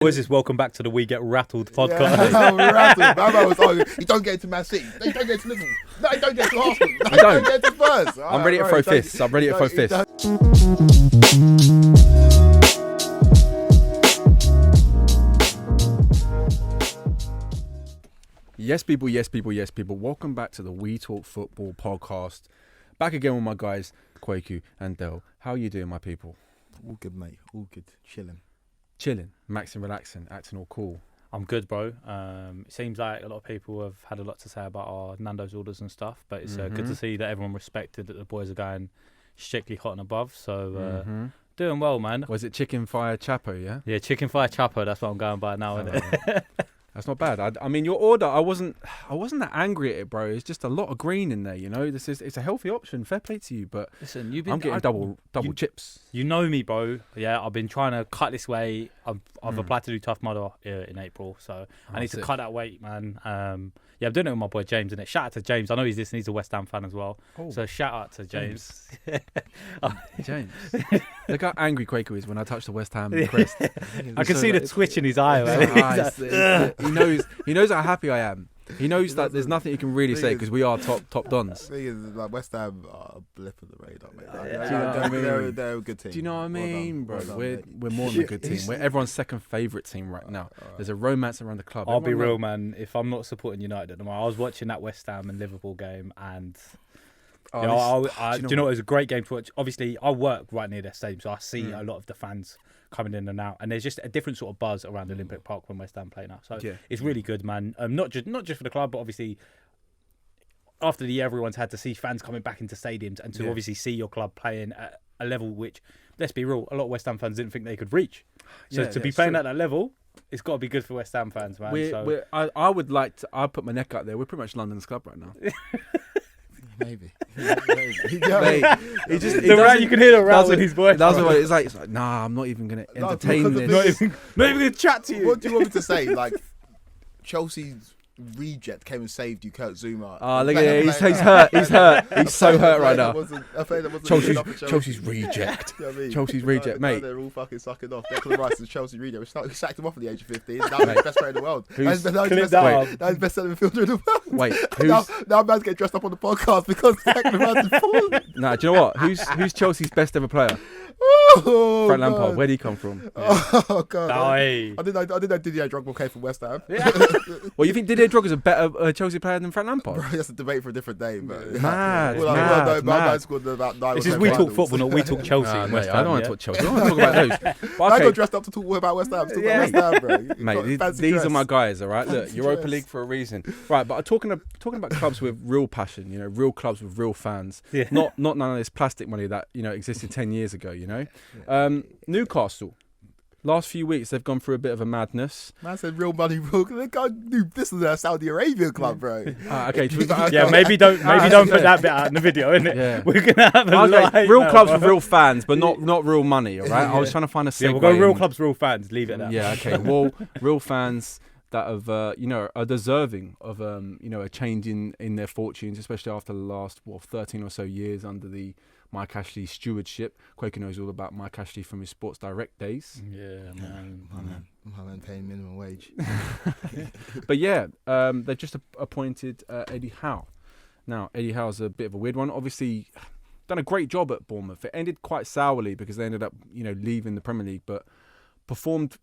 What is this? Welcome back to the We Get Rattled podcast. Yeah, rattled. You don't get into Man City. You don't get into Liverpool. No, you don't get to Arsenal. No, you don't get to Spurs. I'm ready to throw fists. I'm ready to throw fists. Yes, people. Yes, people. Yes, people. Welcome back to the We Talk Football podcast. Back again with my guys, Kwaku and Del. How are you doing, my people? All good, mate. All good. Chilling, maxing, relaxing, acting all cool. I'm good, bro. It seems like a lot of people have had a lot to say about our Nando's orders and stuff, but it's good to see that everyone respected that the boys are going strictly hot and above. So doing well, man. Was it chicken fire chapo? Yeah. Yeah, chicken fire chapo. That's what I'm going by now, isn't it? That's not bad. I mean, your order, I wasn't that angry at it, bro. It's just a lot of green in there, you know. It's a healthy option. Fair play to you, but listen, I'm getting double chips. You know me, bro. Yeah, I've been trying to cut this weight. I've applied to do Tough Mudder in April, so I need to cut that weight, man. Yeah, I'm doing it with my boy James, innit? Shout out to James. I know he's listening. He's a West Ham fan as well. Oh. So shout out to James. James. Look how angry Quaker is when I touch the West Ham crest. I can see the twitch in his eye, man. He knows how happy I am. He knows that there's nothing he can really say because we are top dons. The thing is, like, West Ham are a blip of the radar, mate. Do you know what I mean? They're a good team. Do you know what I mean, bro? We're more than a good team. We're everyone's second favourite team right now. There's a romance around the club. I'll be real, man. If I'm not supporting United at the moment, I was watching that West Ham and Liverpool game, and do you know what? It was a great game to watch. Obviously, I work right near their stadium, so I see a lot of the fans coming in and out, and there's just a different sort of buzz around Olympic Park when West Ham play now. So it's really good, man. Not just for the club, but obviously after the year everyone's had to see fans coming back into stadiums and to obviously see your club playing at a level which, let's be real, a lot of West Ham fans didn't think they could reach. So to be playing at that level, it's got to be good for West Ham fans, man. I'd put my neck out there. We're pretty much London's club right now. Maybe. Mate, you can hear the rouse in his voice. That's what it's like. Nah, I'm not even going to entertain this. Not even going to chat to you. What do you want me to say? Like, Chelsea's reject came and saved you, Kurt Zuma. Oh, look at him. He's hurt. He's hurt. He's so hurt right now. Chelsea's reject. You know what I mean? Chelsea's reject, mate. They're all fucking sucking off. Declan Rice is Chelsea's reject. We sacked him off at the age of 15. Now he's the best player in the world. Now he's the best centre midfielder in the world. Wait, now man's getting dressed up on the podcast because Declan Rice is falling. Nah, do you know what? Who's Chelsea's best ever player? Oh, Frank Lampard. Where did he come from? Oh god! I didn't know Didier Drogba came from West Ham. Yeah. Well, you think Didier Drogba's a better Chelsea player than Frank Lampard? Bro, that's a debate for a different day. But mad. This is We Talk Football, not We Talk Chelsea. Mate, I don't want to talk Chelsea. I want to talk about those. But I got dressed up to talk about West Ham. Talk about West Ham, bro. Mate, these are my guys. All right, look, Europa League for a reason. Right, but talking about clubs with real passion. You know, real clubs with real fans. Yeah. Not none of this plastic money that existed 10 years ago. You know. Newcastle. Last few weeks they've gone through a bit of a madness. Man said real money, real. This is a Saudi Arabia club, bro. Okay. Maybe don't put that bit out in the video, innit? Yeah. We're gonna have a real clubs with real fans, but not real money. All right. I was trying to find a segue. Yeah, we'll go real clubs, real fans. Leave it at that. Yeah. Okay. Well, real fans that have are deserving of a change in their fortunes, especially after the last 13 or so years under the Mike Ashley stewardship. Quaker knows all about Mike Ashley from his Sports Direct days. Yeah, man. My man paying minimum wage. But they've just appointed Eddie Howe. Now, Eddie Howe's a bit of a weird one. Obviously, done a great job at Bournemouth. It ended quite sourly because they ended up, leaving the Premier League, but performed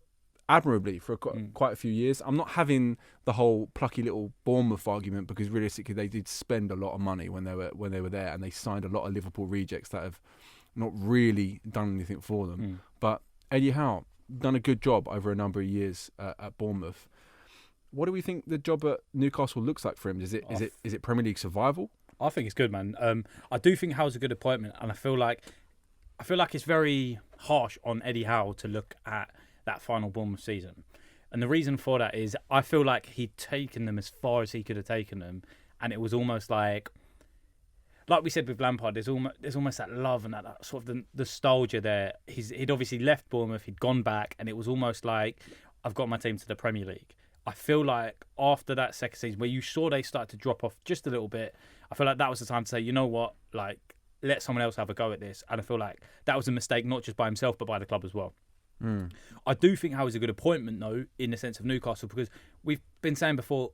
admirably for quite a few years. I'm not having the whole plucky little Bournemouth argument because realistically they did spend a lot of money when they were there, and they signed a lot of Liverpool rejects that have not really done anything for them. But Eddie Howe done a good job over a number of years at Bournemouth. What do we think the job at Newcastle looks like for him? Is it Premier League survival? I think it's good, man. I do think Howe's a good appointment, and I feel like it's very harsh on Eddie Howe to look at that final Bournemouth season. And the reason for that is I feel like he'd taken them as far as he could have taken them, and it was almost like we said with Lampard, there's almost that love and that sort of the nostalgia there. He'd obviously left Bournemouth, he'd gone back, and it was almost like, I've got my team to the Premier League. I feel like after that second season, where you saw they started to drop off just a little bit, I feel like that was the time to say, you know what, like, let someone else have a go at this. And I feel like that was a mistake, not just by himself, but by the club as well. I do think Howe is a good appointment, though, in the sense of Newcastle, because we've been saying before,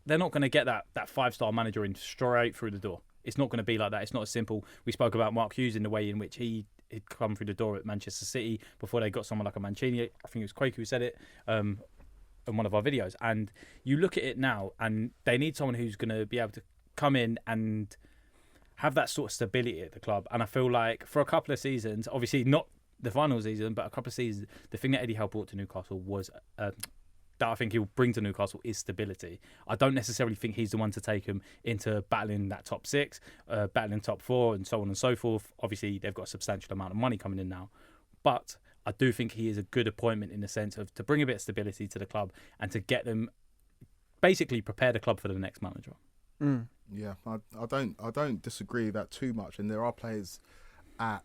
they're not going to get that 5-star manager in straight through the door. It's not going to be like that. It's not as simple. We spoke about Mark Hughes in the way in which he'd come through the door at Manchester City before they got someone like a Mancini. I think it was Quake who said it in one of our videos. And you look at it now, and they need someone who's going to be able to come in and have that sort of stability at the club. And I feel like for a couple of seasons, obviously not the final season, but a couple of seasons, the thing that Eddie Howe brought to Newcastle was that I think he'll bring to Newcastle is stability. I don't necessarily think he's the one to take them into battling that top 6, battling top 4, and so on and so forth. Obviously, they've got a substantial amount of money coming in now. But I do think he is a good appointment in the sense of to bring a bit of stability to the club and to get them, basically prepare the club for the next manager. Yeah, I don't disagree with that too much. And there are players at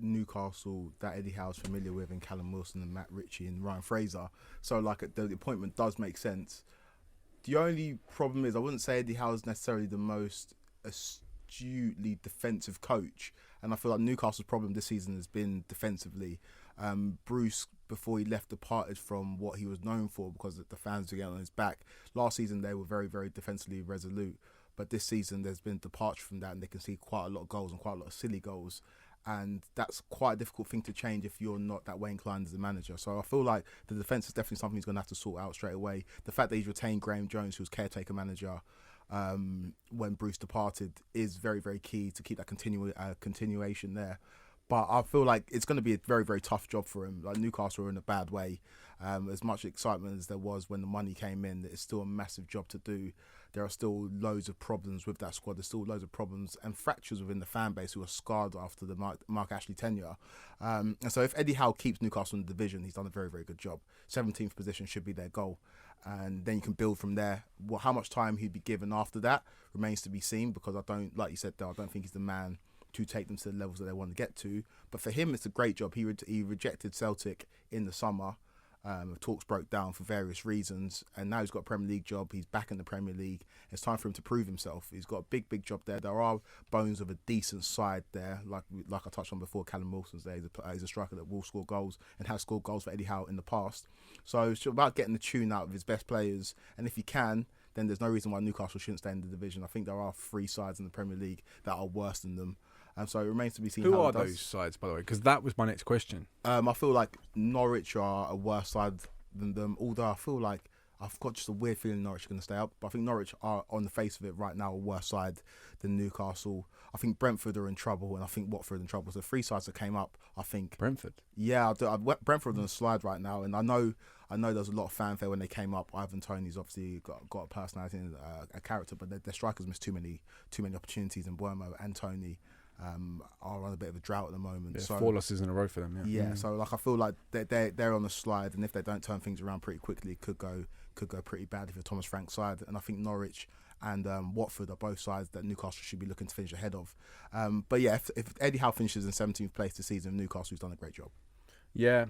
Newcastle that Eddie Howe's familiar with, and Callum Wilson and Matt Ritchie and Ryan Fraser. So like the appointment does make sense. The only problem is I wouldn't say Eddie Howe is necessarily the most astutely defensive coach, and I feel like Newcastle's problem this season has been defensively. Bruce, before he left, departed from what he was known for because the fans were getting on his back. Last season they were very, very defensively resolute, but this season there's been departure from that, and they can see quite a lot of goals and quite a lot of silly goals. And that's quite a difficult thing to change if you're not that way inclined as a manager. So I feel like the defence is definitely something he's going to have to sort out straight away. The fact that he's retained Graham Jones, who was caretaker manager when Bruce departed, is very, very key to keep that continuation there. But I feel like it's going to be a very, very tough job for him. Like Newcastle are in a bad way. As much excitement as there was when the money came in, it's still a massive job to do. There are still loads of problems with that squad. There's still loads of problems and fractures within the fan base who are scarred after the Mark Ashley tenure. And so if Eddie Howe keeps Newcastle in the division, he's done a very, very good job. 17th position should be their goal. And then you can build from there. How much time he'd be given after that remains to be seen, because I don't, like you said, though, I don't think he's the man to take them to the levels that they want to get to. But for him, it's a great job. He rejected Celtic in the summer. Talks broke down for various reasons, and now he's got a Premier League job. He's back in the Premier League. It's time for him to prove himself. He's got a big, big job there. There are bones of a decent side there, like I touched on before. Callum Wilson's there. He's a striker that will score goals and has scored goals for Eddie Howe in the past. So it's about getting the tune out of his best players, and if he can, then there's no reason why Newcastle shouldn't stay in the division. I think there are 3 sides in the Premier League that are worse than them. And so it remains to be seen. Who are those sides, by the way? Because that was my next question. I feel like Norwich are a worse side than them, although I feel like I've got just a weird feeling Norwich are going to stay up. But I think Norwich are, on the face of it right now, a worse side than Newcastle. I think Brentford are in trouble, and I think Watford are in trouble. So 3 sides that came up, I think. Brentford? Yeah, Brentford are on a slide right now, and I know there's a lot of fanfare when they came up. Ivan Toney's obviously got a personality and a character, but their strikers missed too many opportunities, and Buemo and Toney are on a bit of a drought at the moment. Yeah, so 4 losses in a row for them. Yeah. So like I feel like they're on the slide, and if they don't turn things around pretty quickly, it could go pretty bad if you're Thomas Frank's side. And I think Norwich and Watford are both sides that Newcastle should be looking to finish ahead of. But yeah, if Eddie Howe finishes in 17th place this season, Newcastle's done a great job. Yeah.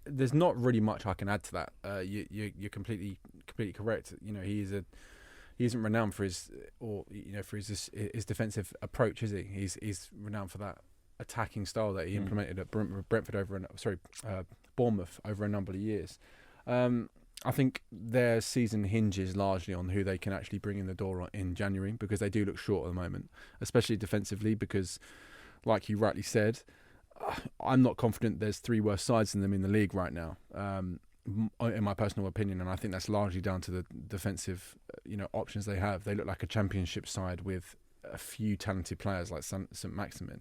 There's not really much I can add to that. You're completely correct. You know, he isn't renowned for his defensive approach, is he? He's renowned for that attacking style that he implemented at Bournemouth over a number of years. I think their season hinges largely on who they can actually bring in the door in January, because they do look short at the moment, especially defensively, because, like you rightly said, I'm not confident there's 3 worse sides than them in the league right now. In my personal opinion, and I think that's largely down to the defensive, options they have. They look like a championship side with a few talented players like St. Maximin.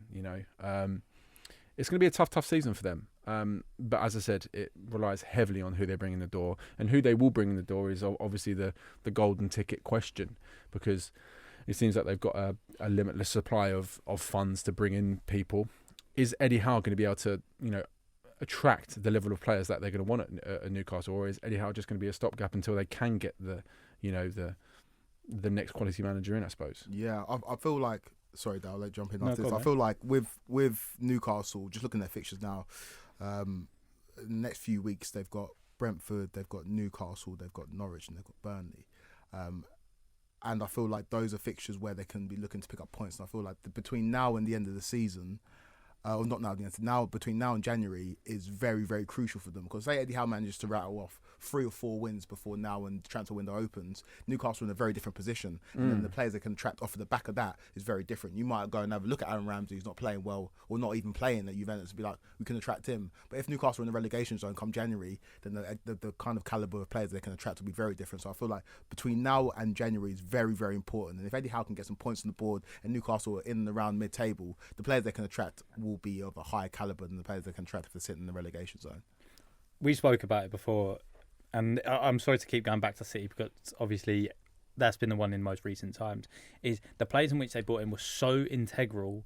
It's going to be a tough season for them. But as I said, it relies heavily on who they bring in the door, and who they will bring in the door is obviously the golden ticket question, because it seems like they've got a limitless supply of funds to bring in people. Is Eddie Howe going to be able to, attract the level of players that they're going to want at Newcastle, or is Eddie Howe just going to be a stopgap until they can get the next quality manager in, I suppose? Yeah, I feel like, sorry, Dale, I'll jump in No, after this. I feel like with Newcastle, just looking at their fixtures now, in the next few weeks they've got Brentford, they've got Newcastle, they've got Norwich, and they've got Burnley. And I feel like those are fixtures where they can be looking to pick up points. And I feel like between now and the end of the season, or not now, now between now and January is very, very crucial for them. Because say Eddie Howe manages to rattle off 3 or 4 wins before now and the transfer window opens, Newcastle in a very different position. And then the players they can attract off of the back of that is very different. You might go and have a look at Aaron Ramsey, who's not playing well or not even playing at Juventus, and be like, we can attract him. But if Newcastle are in the relegation zone come January, then the kind of calibre of players they can attract will be very different. So I feel like between now and January is very, very important. And if Eddie Howe can get some points on the board and Newcastle are in and around mid-table, the players they can attract will be of a higher calibre than the players they can attract if they're sitting in the relegation zone. We spoke about it before, and I'm sorry to keep going back to City because obviously that's been the one in most recent times, is the players in which they brought in were so integral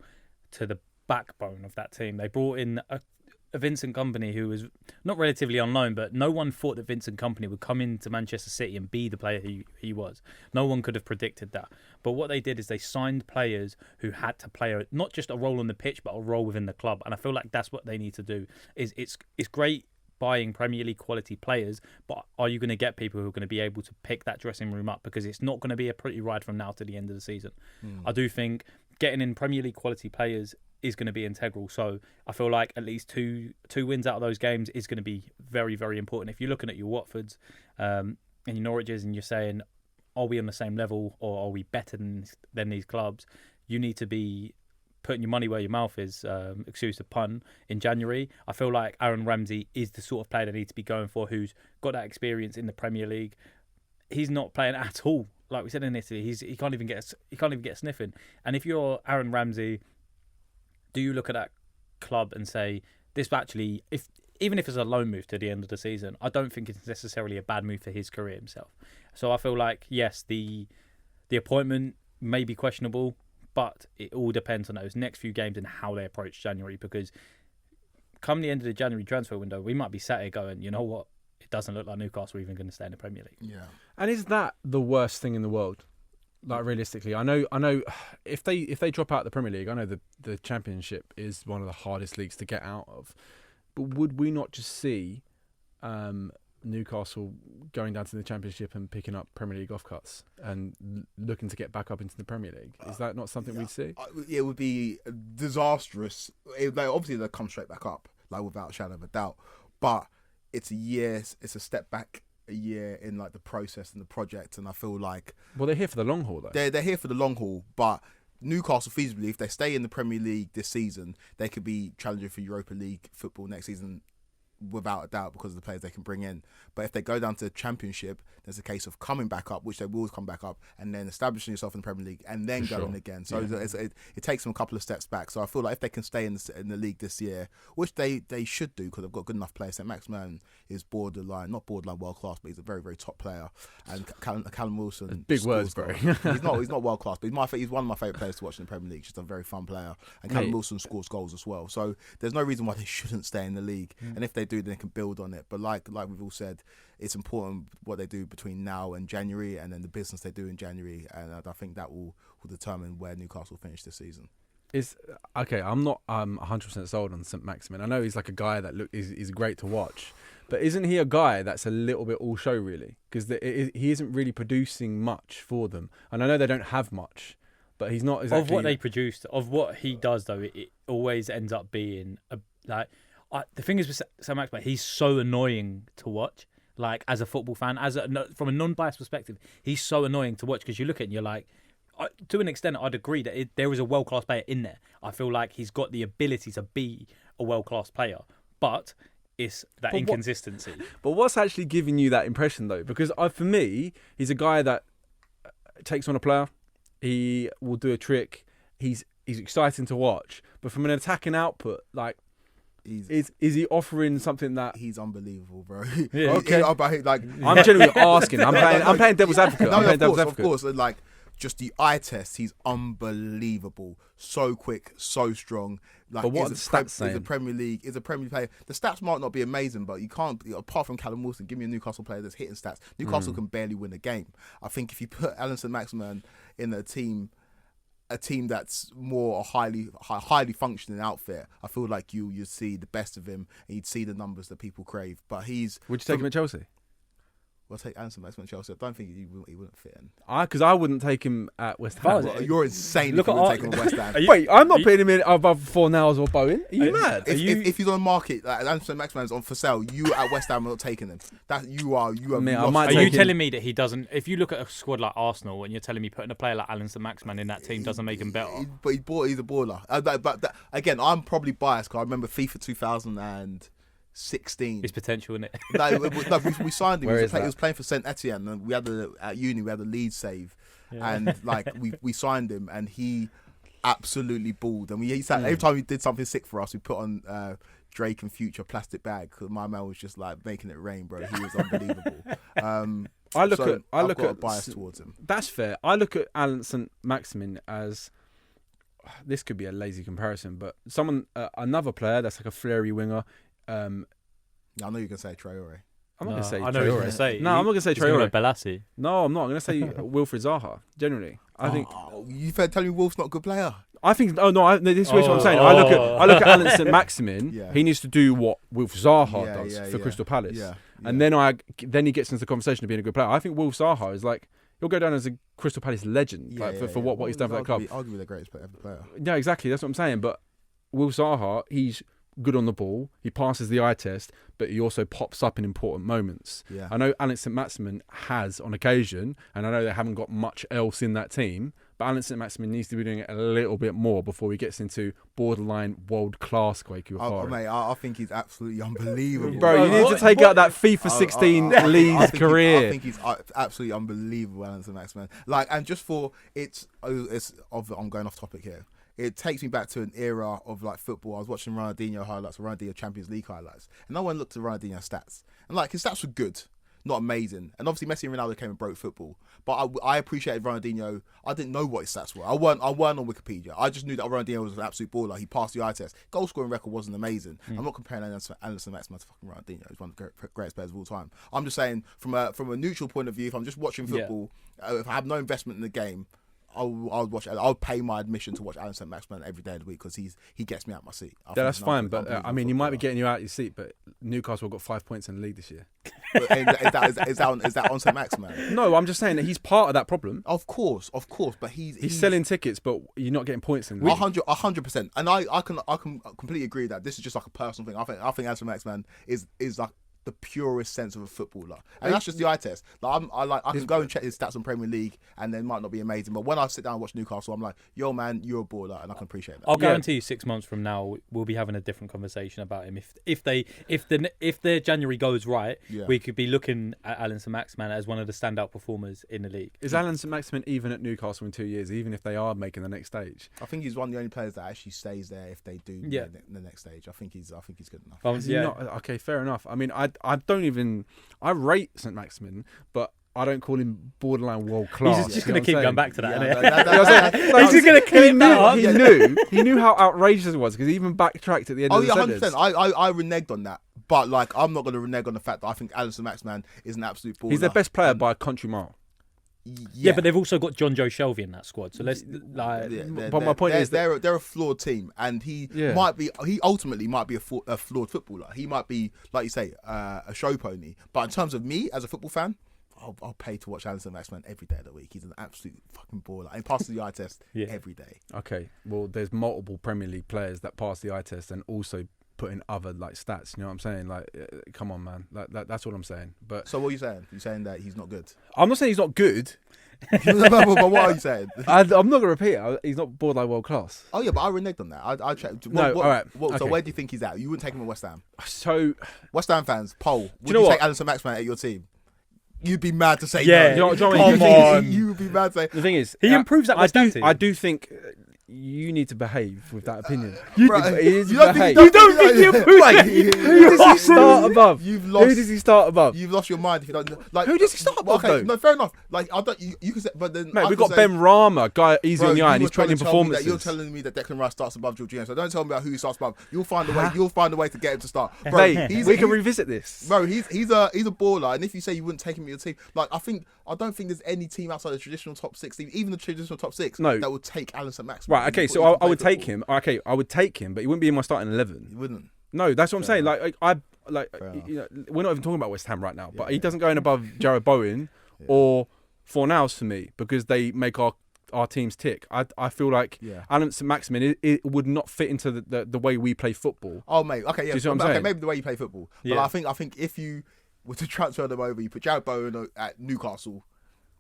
to the backbone of that team. They brought in a Vincent Kompany who was not relatively on loan, but no one thought that Vincent Kompany would come into Manchester City and be the player he was. No one could have predicted that. But what they did is they signed players who had to play not just a role on the pitch, but a role within the club. And I feel like that's what they need to do. It's great buying Premier League quality players, but are you going to get people who are going to be able to pick that dressing room up? Because it's not going to be a pretty ride from now to the end of the season. I do think getting in Premier League quality players is going to be integral. So I feel like at least two wins out of those games is going to be very, very important. If you're looking at your Watfords and your Norwiches and you're saying, are we on the same level or are we better than these clubs? You need to be putting your money where your mouth is, excuse the pun, in January. I feel like Aaron Ramsey is the sort of player they need to be going for, who's got that experience in the Premier League. He's not playing at all. Like we said in Italy, he can't even get a sniff in. And if you're Aaron Ramsey, do you look at that club and say, this actually, even if it's a loan move to the end of the season, I don't think it's necessarily a bad move for his career himself. So I feel like, yes, the appointment may be questionable, but it all depends on those next few games and how they approach January, because come the end of the January transfer window, we might be sat here going, you know what, it doesn't look like Newcastle are even going to stay in the Premier League. Yeah. And is that the worst thing in the world? Like, realistically, I know if they drop out the Premier League, I know the Championship is one of the hardest leagues to get out of. But would we not just see Newcastle going down to the Championship and picking up Premier League offcuts and looking to get back up into the Premier League? Is that not something we'd see? It would be disastrous. Obviously, they'll come straight back up, like without a shadow of a doubt. But it's a step back a year in like the process and the project, and I feel like they're here for the long haul though. They're here for the long haul, but Newcastle feasibly, if they stay in the Premier League this season, they could be challenging for Europa League football next season without a doubt because of the players they can bring in. But if they go down to the Championship, there's a case of coming back up, which they will come back up, and then establishing yourself in the Premier League and then going again. So it takes them a couple of steps back. So I feel like if they can stay in the league this year, which they should do because they've got good enough players. St. Maximin is not borderline world class, but he's a very, very top player. And Callum Wilson, big words, bro. he's not world class, but he's one of my favourite players to watch in the Premier League. Just a very fun player. And Callum Wilson scores goals as well. So there's no reason why they shouldn't stay in the league. And if they do, then they can build on it. But like we've all said, it's important what they do between now and January, and then the business they do in January, and I think that will determine where Newcastle finish this season. I'm not 100% sold on St. Maximin. I know he's like a guy that is great to watch, but isn't he a guy that's a little bit all show really? Because he isn't really producing much for them, and I know they don't have much, but he's not exactly... Of what they produced, of what he does though, it always ends up being the thing is with St. Maximin, he's so annoying to watch. Like, as a football fan, from a non-biased perspective, he's so annoying to watch because you look at it and you're like, to an extent, I'd agree that there is a world-class player in there. I feel like he's got the ability to be a world-class player, but it's that inconsistency. But what's actually giving you that impression, though? Because for me, he's a guy that takes on a player, he will do a trick, he's exciting to watch, but from an attacking output, like, is he offering something that he's unbelievable, bro? Yeah. Okay. I'm genuinely asking. I'm playing devil's advocate. Of course. Like, just the eye test, he's unbelievable. So quick, so strong. Like, but what are the stats saying? Is a Premier League player. The stats might not be amazing, but you can't. Apart from Callum Wilson, give me a Newcastle player that's hitting stats. Newcastle can barely win a game. I think if you put Alan St. Maximin in a team that's more a highly functioning outfit, I feel like you'd see the best of him and you'd see the numbers that people crave. But would you take him at Chelsea? We'll take Alan St-Maximin at Chelsea. I don't think he wouldn't fit in. Because I wouldn't take him at West Ham. Well, you're insane Look if you at would take him at West Ham. Wait, I'm not putting him in above Fornals or Bowen. Are you mad? If he's on the market, like Alan St-Maximin's on for sale, you at West Ham are not taking him. That you are. Man, I lost. might Are take you him. telling me that he doesn't? If you look at a squad like Arsenal and you're telling me putting a player like Alan St-Maximin in that team doesn't make him better? But he's a baller. Again, I'm probably biased because I remember FIFA 2016. His potential in it. No, we signed him. Where He is was playing for Saint Etienne, and at uni we had a lead save, and like we signed him, and he absolutely balled. And every time he did something sick for us, we put on Drake and Future Plastic Bag because my man was just like making it rain, bro. He was unbelievable. I look I've got a at bias towards him. That's fair. I look at Alan St-Maximin as, this could be a lazy comparison, but another player that's like a flary winger. I know you're gonna say Traore. I'm not going to say I know what you're Traore. gonna say. No, I'm not going to say He's gonna Traore. go Balassi. No, I'm not. I'm going to say Wilfried Zaha. Generally, I think. You've been telling me Wolf's not a good player. I think. Oh no! This is what I'm saying. I look at Alan St-Maximin. Yeah. He needs to do what Wilf Zaha does for yeah. Crystal Palace. Yeah. And then he gets into the conversation of being a good player. I think Wilf Zaha is like, he'll go down as a Crystal Palace legend for what he's done for that club. Arguably the greatest player. Yeah, exactly. That's what I'm saying. But Wilf Zaha, he's good on the ball. He passes the eye test, but he also pops up in important moments. Yeah. I know Alan St-Maximin has on occasion, and I know they haven't got much else in that team. But Alan St-Maximin needs to be doing it a little bit more before he gets into borderline world-class Kwesi Wafari. Mate, I think he's absolutely unbelievable. Bro, you need to take out that FIFA 16 Leeds career. I think he's absolutely unbelievable, Alan St-Maximin. Like, and just for I'm going off topic here. It takes me back to an era of like football. I was watching Ronaldinho highlights, or Ronaldinho Champions League highlights, and no one looked at Ronaldinho's stats. And like his stats were good, not amazing. And obviously Messi and Ronaldo came and broke football. But I appreciated Ronaldinho. I didn't know what his stats were. I weren't on Wikipedia. I just knew that Ronaldinho was an absolute baller. He passed the eye test. Goal scoring record wasn't amazing. I'm not comparing Alan St-Maximin to fucking Ronaldinho. He's one of the greatest players of all time. I'm just saying from a neutral point of view, if I'm just watching football, if I have no investment in the game, I'll watch. I'll pay my admission to watch Alan St-Maximin every day of the week because he gets me out of my seat. Yeah, that's fine. But I mean, he might be getting you out of your seat. But Newcastle got 5 points in the league this year. Is that on St-Maximin? No, I'm just saying that he's part of that problem. Of course. But he's selling tickets, but you're not getting points in the league. 100%. And I can completely agree that this is just like a personal thing. I think Alan St-Maximin is like the purest sense of a footballer, and that's just the eye test. Like I can go and check his stats on Premier League, and they might not be amazing, but when I sit down and watch Newcastle, I'm like, yo man, you're a baller, and I can appreciate that. I'll guarantee you 6 months from now we'll be having a different conversation about him. If their January goes right, we could be looking at Alan St-Maximin as one of the standout performers in the league. Is Alan St-Maximin even at Newcastle in 2 years, even if they are making the next stage? I think he's one of the only players that actually stays there if they do the next stage. I think he's good enough. Is he not? Okay, fair enough. I mean, I rate St-Maximin, but I don't call him borderline world class. He's just going to keep going back to that. He's just going to keep that. He knew how outrageous it was because he even backtracked at the end of the sentence. 100%. I reneged on that, but like I'm not going to renege on the fact that I think Alan St-Maximin is an absolute baller. He's their best player by a country mile. Yeah, but they've also got John Joe Shelby in that squad. So let's but my point is they're a flawed team, and he ultimately might be a flawed footballer. He might be, like you say, a show pony. But in terms of me as a football fan, I'll pay to watch Alan St-Maximin every day of the week. He's an absolute fucking baller. And he passes the eye test every day. Okay, well, there's multiple Premier League players that pass the eye test and also put in other like stats. You know what I'm saying? Like, come on, man. That's what I'm saying. But so what are you saying? You're saying that he's not good? I'm not saying he's not good. But what are you saying? I'm not going to repeat it. He's not borderline world class. Oh yeah, but I reneged on that. I checked. All right. So where do you think he's at? You wouldn't take him at West Ham. So West Ham fans, poll. Would you take Alan St-Maximin at your team? You'd be mad to say no. Come on. You'd be mad to say. The thing is, he improves that West Ham team. I do think you need to behave with that opinion. You don't think he improves? Who does he start above? Who does he start above? You've lost your mind if you don't. Like, who does he start above? Okay, no, fair enough. Like I don't. You can say, but then mate, we've got Ben Rama, guy easy on the eye, and he's training performances. You're telling me that Declan Rice starts above Jorginho, so don't tell me about who he starts above. You'll find a way. You'll find a way to get him to start. Bro, we can revisit this. Bro, he's a baller, and if you say you wouldn't take him in your team, like I don't think there's any team outside the traditional top 6 team, even the traditional top 6, that would take Alan St-Maximin. Right, okay, so I would take him. Okay, I would take him, but he wouldn't be in my starting 11. He wouldn't. No, that's what I'm saying. enough. We're not even talking about West Ham right now, but he doesn't go in above Jared Bowen or Fornals for me because they make our teams tick. I feel like Alan St-Maximin it would not fit into the way we play football. Oh mate, okay, yeah, Do you see what I'm saying? maybe the way you play football. But I think if you were to transfer them over, you put Jared Bowen at Newcastle,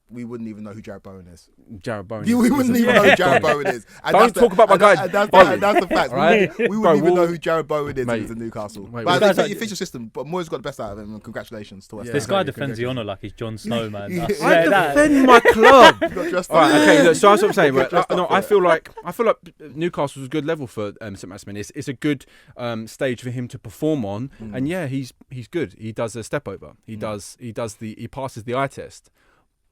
we wouldn't even know who Jared Bowen is. Jared Bowen. We wouldn't even know who Jared Bowen is. And Don't talk about my guy. That's the fact. Right? We wouldn't even know who Jared Bowen is Mate, in Newcastle. wait, But wait. the official system, but Moyes got the best out of him, and congratulations to West Ham. This guy defends the honour like he's Jon Snow, man. I I swear that. defend my club. Got dressed All right, up. okay. Look, so that's what I'm saying. Got dressed up for I it. feel like Newcastle's a good level for St-Maximin. It's a good stage for him to perform on, and he's good. He does a step over. He passes the eye test.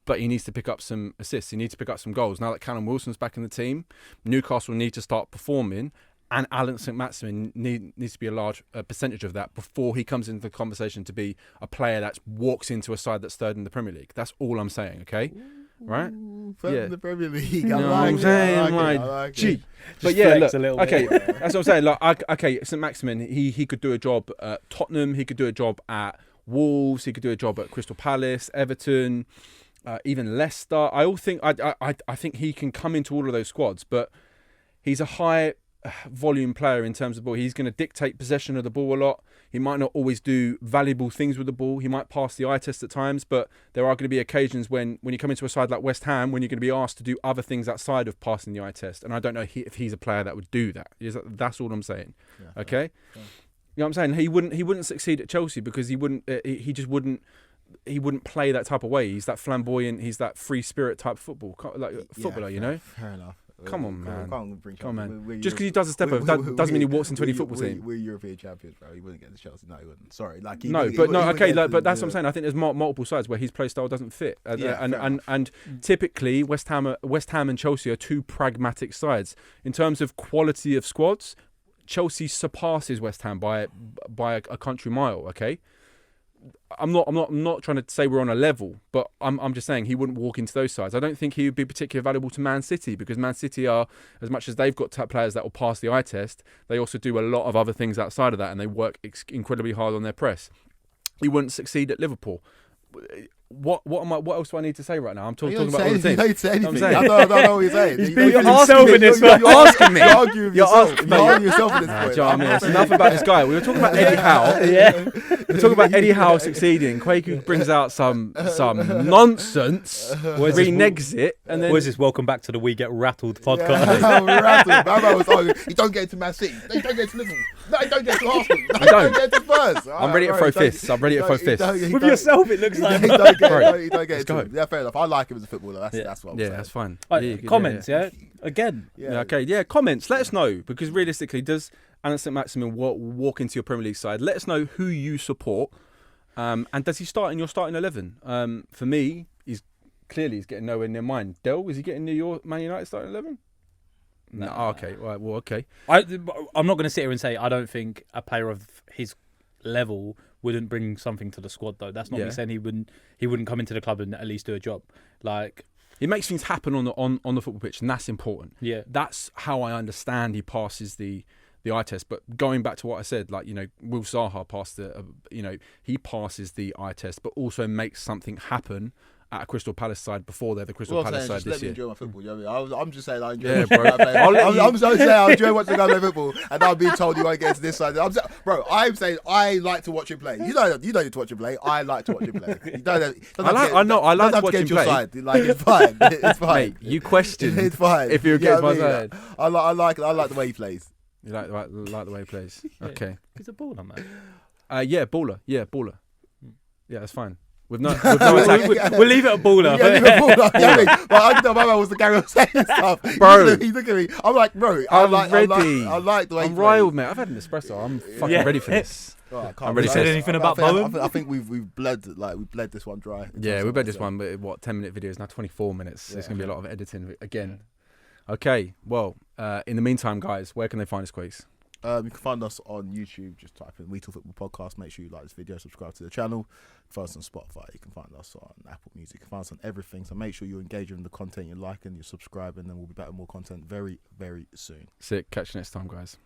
But he needs to pick up some assists. He needs to pick up some goals. Now that Callum Wilson's back in the team, Newcastle need to start performing, and Alan St-Maximin needs to be a large percentage of that before he comes into the conversation to be a player that walks into a side that's third in the Premier League. That's all I'm saying, okay? Right? Third in the Premier League. I No, like I'm it, saying, I like my it, I like G. it. But yeah, flex look, a little bit. okay, that's what I'm saying. Like, okay, St-Maximin, he could do a job at Tottenham. He could do a job at Wolves. He could do a job at Crystal Palace, Everton. Even Leicester. I think he can come into all of those squads, but he's a high volume player in terms of ball. He's going to dictate possession of the ball a lot. He might not always do valuable things with the ball. He might pass the eye test at times, but there are going to be occasions when you come into a side like West Ham when you're going to be asked to do other things outside of passing the eye test. And I don't know if he's a player that would do that. That's all I'm saying. Yeah, okay, yeah. You know what I'm saying? He wouldn't succeed at Chelsea because he just wouldn't play that type of way. He's that flamboyant, he's that free spirit type of footballer, you know? Fair enough. Come on, man. Come on. We're Just because he does a step over doesn't mean he walks into any football team. We're European champions, bro. He wouldn't get to Chelsea. No, he wouldn't. Sorry. But that's what I'm saying. I think there's multiple sides where his play style doesn't fit. And typically West Ham and Chelsea are two pragmatic sides. In terms of quality of squads, Chelsea surpasses West Ham by a country mile, okay? I'm not trying to say we're on a level, but I'm just saying he wouldn't walk into those sides. I don't think he would be particularly valuable to Man City because Man City are, as much as they've got players that will pass the eye test, they also do a lot of other things outside of that, and they work incredibly hard on their press. He wouldn't succeed at Liverpool. What else do I need to say right now? I'm talking about all the teams. You don't say anything. I don't know what you're saying. You're asking me. You're arguing with yourself. You're arguing yourself at this point. Do you know what I mean? It's enough about this guy. We were talking about Eddie Howe. We're talking about Eddie Howe succeeding. Quaku brings out some nonsense, reneges it, and then... What is this? Welcome back to the We Get Rattled podcast. Yeah, my man was arguing. You don't get into Man City. You don't get to Liverpool. No, you don't get to Arsenal. No, you don't get to Spurs. I'm ready to throw fists. I'm ready to throw fists. With yourself, it looks like. You don't get into him. Yeah, fair enough. I like him as a footballer. That's what I'm saying. Yeah, that's fine. Comments, Again. Yeah, comments. Let us know, because realistically, does Alan St-Maximin walk into your Premier League side? Let us know who you support, and does he start in your starting 11? For me, he's getting nowhere near mine. Del, is he getting near your Man United starting 11? No. Okay. Right. Well, okay. I'm not going to sit here and say I don't think a player of his level wouldn't bring something to the squad, though. That's not me saying he wouldn't come into the club and at least do a job. Like, he makes things happen on the football pitch, and that's important. Yeah, that's how I understand he passes the eye test. But going back to what I said, like, Will Zaha passed he passes the eye test, but also makes something happen at a Crystal Palace side before they're the Crystal Palace side this year. Let me enjoy my football. You know what I mean? I'm just saying I enjoy. Yeah, bro. I'm so saying I enjoy watching guys play football, and I'm being told you won't get to this side. I'm saying I like to watch him play. You don't need to watch him play. I like to watch him play. You don't. I like to watch him play. Side. Like, it's fine. It's fine. Mate, you question. It's fine. If you're against my side, I like the way he plays. You like the way he plays. Okay. He's a baller, man. Yeah, baller. Yeah, that's fine. With no attack. We'll leave it at baller. Yeah, leave it at baller. I know my man was the guy who was saying stuff. Bro. He's looking at me. I'm like, bro, I'm ready. I like the way I'm riled, mate. I've had an espresso. I'm fucking ready for this. I'm ready. Said anything about Bowen? I think we've bled this one dry. Yeah, we bled this one. But 10-minute videos now, 24 minutes. There's gonna be a lot of editing again. Okay. Well, in the meantime, guys, where can they find us, Quakes? You can find us on YouTube. Just type in We Talk Football Podcast. Make sure you like this video, subscribe to the channel. Find us on Spotify. You can find us on Apple Music. You can find us on everything. So make sure you're engaging in the content, you're liking, you're subscribing, and we'll be back with more content very, very soon. Sick. Catch you next time, guys.